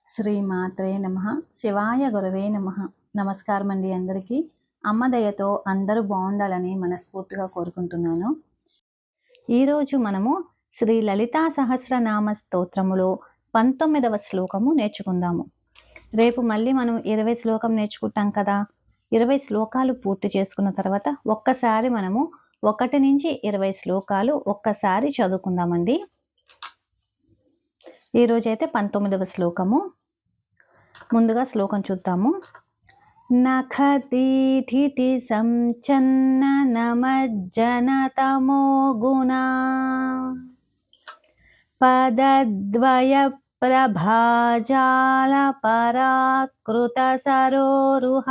శ్రీమాత్రే నమః. శివాయ గురవే నమః. నమస్కారం అండి అందరికీ. అమ్మ దయతో అందరూ బాగుండాలని మనస్ఫూర్తిగా కోరుకుంటున్నాను. ఈరోజు మనము శ్రీ లలితా సహస్రనామ స్తోత్రములో 19వ శ్లోకము నేర్చుకుందాము. రేపు మళ్ళీ మనం 20 శ్లోకం నేర్చుకుంటాం కదా. 20 శ్లోకాలు పూర్తి చేసుకున్న తర్వాత ఒక్కసారి మనము 1 నుంచి 20 శ్లోకాలు ఒక్కసారి చదువుకుందామండి. ఈరోజైతే 19వ శ్లోకము. ముందుగా శ్లోకం చూద్దాము. నఖదీధితి సంచన్న నమజ్జనతమో గుణ పదద్వయ ప్రభాజాల పరాకృత సరోరుహ.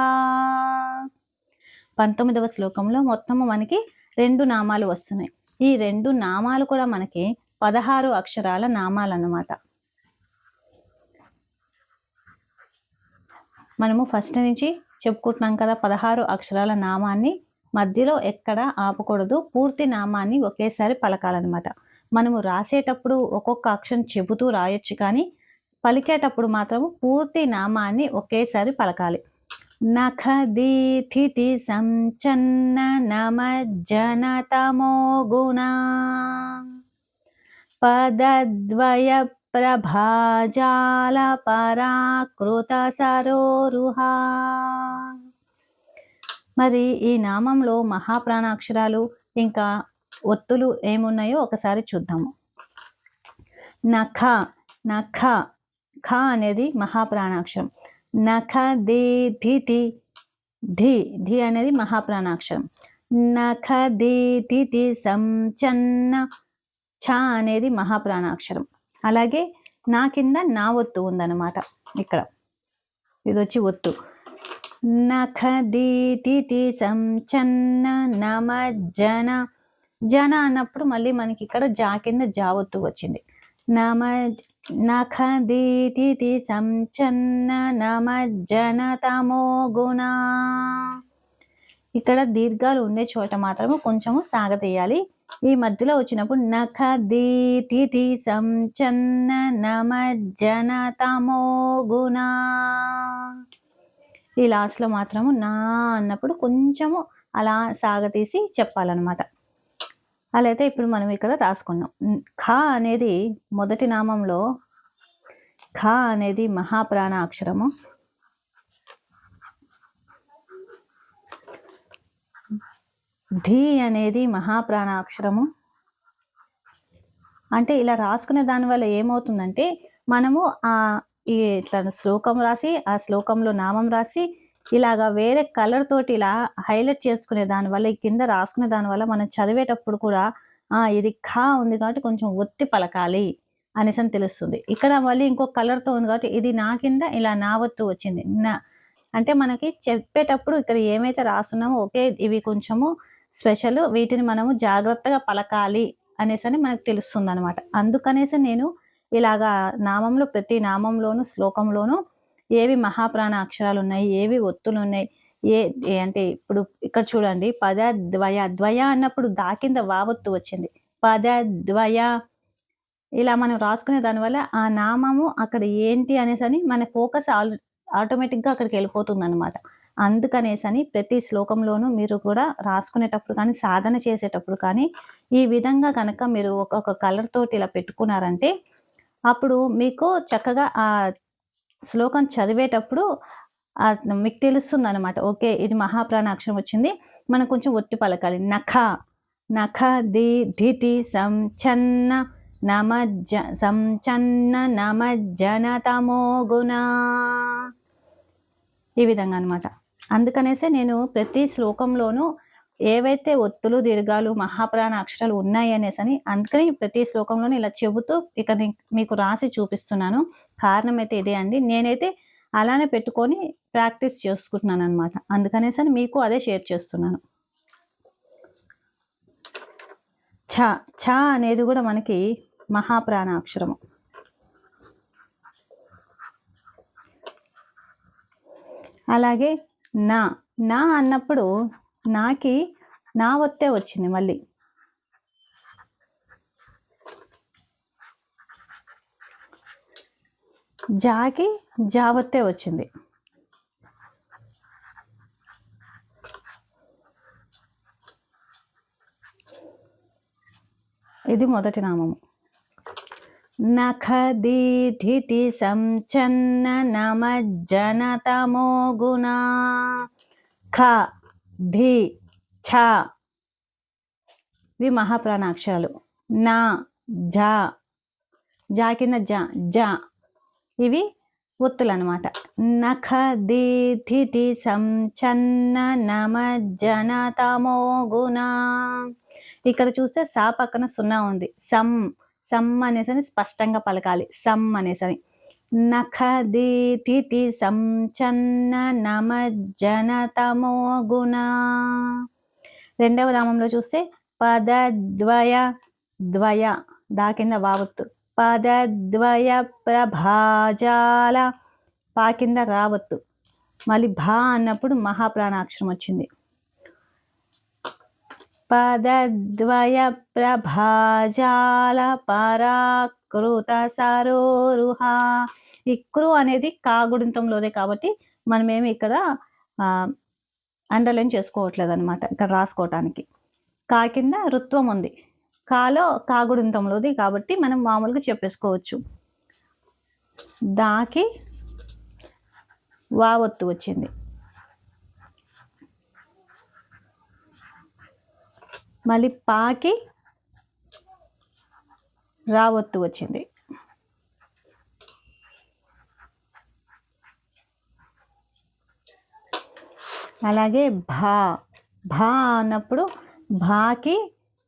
19వ శ్లోకంలో మొత్తము మనకి 2 నామాలు వస్తున్నాయి. ఈ 2 నామాలు కూడా మనకి 16 అక్షరాల నామాలు అన్నమాట. మనము ఫస్ట్ నుంచి చెప్పుకుంటున్నాం కదా, 16 అక్షరాల నామాన్ని మధ్యలో ఎక్కడ ఆపకూడదు. పూర్తి నామాన్ని ఒకేసారి పలకాలన్నమాట. మనము రాసేటప్పుడు ఒక్కొక్క అక్షరం చెబుతూ రాయొచ్చు, కానీ పలికేటప్పుడు మాత్రము పూర్తి నామాన్ని ఒకేసారి పలకాలి. నఖదీధితి సంచన్న నమజ్జనతమో గుణ పదద్వయ ప్రభాజాల పరాకృత సరోరుహ. మరి ఈ నామంలో మహాప్రాణాక్షరాలు ఇంకా ఒత్తులు ఏమున్నాయో ఒకసారి చూద్దాము. నఖ నఖ ఖ అనేది మహాప్రాణాక్షరం. నఖ దే ధితి ధి ధి అనేది మహాప్రాణాక్షరం. నఖ దే ధితి సంచన్న ఛ అనేది మహాప్రాణాక్షరం. అలాగే నా కింద నా ఒత్తు ఉందన్నమాట. ఇక్కడ ఇది వచ్చి ఒత్తు. నఖ దీతి సంచన్న నమ జన జన అన్నప్పుడు మళ్ళీ మనకి ఇక్కడ జా కింద జా ఒత్తు వచ్చింది. నఖ దీతి సంచన్న నమ జన తమో గుణ. ఇక్కడ దీర్ఘాలు ఉండే చోట మాత్రము కొంచెము సాగతీయాలి. ఈ మధ్యలో వచ్చినప్పుడు నఖ దీతి సంచన్న నమ జన తమో గుణ. ఈ లాస్ట్లో మాత్రము నా అన్నప్పుడు కొంచెము అలా సాగతీసి చెప్పాలన్నమాట. అలా అయితే ఇప్పుడు మనం ఇక్కడ రాసుకున్నాం. ఖ అనేది మొదటి నామంలో ఖ అనేది మహాప్రాణ అక్షరము. ధీ అనేది మహాప్రాణాక్షరము. అంటే ఇలా రాసుకునే దానివల్ల ఏమవుతుందంటే మనము ఇట్లా శ్లోకం రాసి ఆ శ్లోకంలో నామం రాసి ఇలాగా వేరే కలర్ తోటి ఇలా హైలైట్ చేసుకునే దానివల్ల, ఈ కింద రాసుకునే దానివల్ల మనం చదివేటప్పుడు కూడా ఇది ఖా ఉంది కాబట్టి కొంచెం ఒత్తి పలకాలి అనేసి అని తెలుస్తుంది. ఇక్కడ మళ్ళీ ఇంకో కలర్తో ఉంది కాబట్టి ఇది నా కింద ఇలా నా ఒత్తు వచ్చింది. నా అంటే మనకి చెప్పేటప్పుడు ఇక్కడ ఏమైతే రాస్తున్నామో ఓకే ఇవి కొంచెము స్పెషల్, వీటిని మనము జాగ్రత్తగా పలకాలి అనేసి అని మనకు తెలుస్తుంది అనమాట. అందుకనేసి నేను ఇలాగా నామంలో ప్రతి నామంలోను శ్లోకంలోనూ ఏవి మహాప్రాణ అక్షరాలు ఉన్నాయి, ఏవి ఒత్తులు ఉన్నాయి, అంటే ఇప్పుడు ఇక్కడ చూడండి పదద్వయ ద్వయ అన్నప్పుడు దా కింద వావొత్తు వచ్చింది. పదద్వయ ఇలా మనం రాసుకునే దానివల్ల ఆ నామము అక్కడ ఏంటి అనేసి అని మన ఫోకస్ ఆటోమేటిక్గా అక్కడికి వెళ్ళిపోతుంది అనమాట. అందుకనేసని ప్రతి శ్లోకంలోనూ మీరు కూడా రాసుకునేటప్పుడు కానీ సాధన చేసేటప్పుడు కానీ ఈ విధంగా కనుక మీరు ఒక్కొక్క కలర్ తోటి ఇలా పెట్టుకున్నారంటే అప్పుడు మీకు చక్కగా ఆ శ్లోకం చదివేటప్పుడు మీకు తెలుస్తుంది అనమాట. ఓకే ఇది మహాప్రాణ అక్షరం వచ్చింది, మనం కొంచెం ఒత్తి పలకాలి. నఖ నఖ ది ధితి సంచన్న నమ సంచన్న నమ జన తమో గుణ. ఈ విధంగా అనమాట. అందుకనేసే నేను ప్రతి శ్లోకంలోనూ ఏవైతే ఒత్తులు దీర్ఘాలు మహాప్రాణ అక్షరాలు ఉన్నాయి అనేసి అని అందుకని ప్రతి శ్లోకంలోనూ ఇలా చెబుతూ ఇక మీకు రాసి చూపిస్తున్నాను. కారణం అయితే ఇదే అండి. నేనైతే అలానే పెట్టుకొని ప్రాక్టీస్ చేసుకుంటున్నాను అనమాట. అందుకనేసి అని మీకు అదే షేర్ చేస్తున్నాను. ఛ ఛ అనేది కూడా మనకి మహాప్రాణ అక్షరము. అలాగే నా నా అన్నప్పుడు నాకి నా ఒత్తే వచ్చింది మళ్ళీ. జాకి జావత్తే వచ్చింది. ఇది మొదటి నామము. నఖదీధితి సంచన్న నమజ్జనతమో గుణ. ఖ ధి ఛ ఇవి మహాప్రాణాక్షరాలు. నా జా జా కింద జా జా ఇవి ఒత్తులు అనమాట. నఖదీధితి సంచన్న నమజ్జనతమో గుణ. ఇక్కడ చూస్తే సా పక్కన సున్నా ఉంది. సమ్ అనేసరి స్పష్టంగా పలకాలి. సమ్ అనేసరి. నఖదీధితి సంచన్న నమజ్జనతమో గుణ. రెండవ నామంలో చూస్తే పదద్వయ ద్వయ దా కింద వావత్తు. పదద్వయ ప్రభాజాల పా కింద రావత్తు. మళ్ళీ భా అన్నప్పుడు మహాప్రాణాక్షరం వచ్చింది. పదద్వయ ప్రభాజాల పరాకృత సరోరుహ. ఈ కృ అనేది కాగుడింతంలోదే కాబట్టి మనమేమి ఇక్కడ అండర్లైన్ చేసుకోవట్లేదు అనమాట, ఇక్కడ రాసుకోవటానికి. కా కింద రుత్వం ఉంది. కాలో కాగుడింతంలోది కాబట్టి మనం మామూలుగా చెప్పేసుకోవచ్చు. దాకి వావత్తు వచ్చింది. మళ్ళీ పాకి రావత్తు వచ్చింది. అలాగే భా భా అన్నప్పుడు భాకి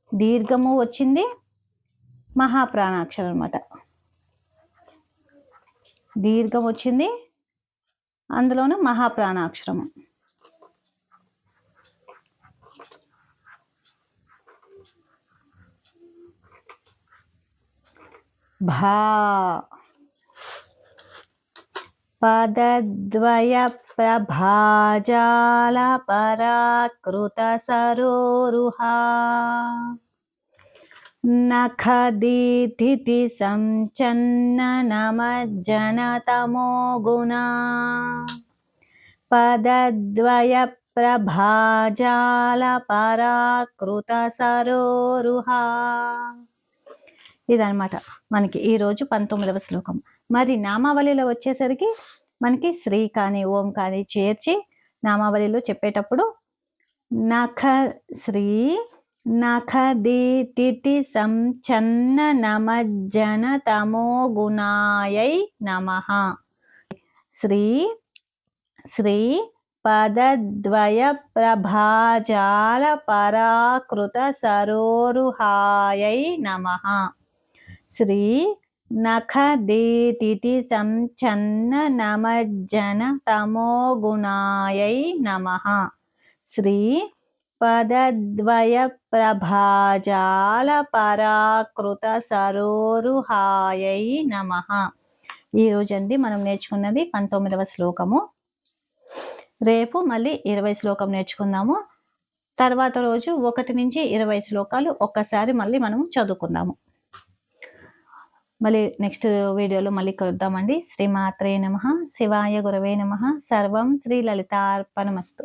దీర్ఘము వచ్చింది, మహాప్రాణాక్షరం అనమాట. దీర్ఘం వచ్చింది, అందులోనూ మహాప్రాణాక్షరము. భా పదద్వయ ప్రభాజాల పరాకృత సరోరుహ. నఖదీధితి సంచన్న నమజ్జనతమో గుణ. పదద్వయ ప్రభాజాల పరాకృత సరోరుహ. ఇదనమాట మనకి ఈరోజు 19వ శ్లోకం. మరి నామావళిలో వచ్చేసరికి మనకి శ్రీ కానీ ఓం కానీ చేర్చి నామావళిలో చెప్పేటప్పుడు నఖ శ్రీ నఖదీతిథి సంచన్న నమజ్జనతమో గుణాయై నమః. శ్రీ శ్రీ పదద్వయ ప్రభాజాల పరాకృత సరోరుహాయై నమః. శ్రీ నఖదీతిథి సంచన్న నమజ్జనతమో గుణాయై నమః. శ్రీ పదద్వయ ప్రభాజాల పరాకృత సరోరుహాయై నమః. ఈరోజండి మనం నేర్చుకున్నది 19వ శ్లోకము. రేపు మళ్ళీ 20 శ్లోకం నేర్చుకుందాము. తర్వాత రోజు 1 నుంచి 20 శ్లోకాలు ఒక్కసారి మళ్ళీ మనం చదువుకుందాము. మళ్ళీ నెక్స్ట్ వీడియోలో మళ్ళీ కలుద్దామండి. శ్రీమాత్రే నమః. శివాయ గురవే నమః. సర్వం శ్రీ లలితార్పణమస్తు.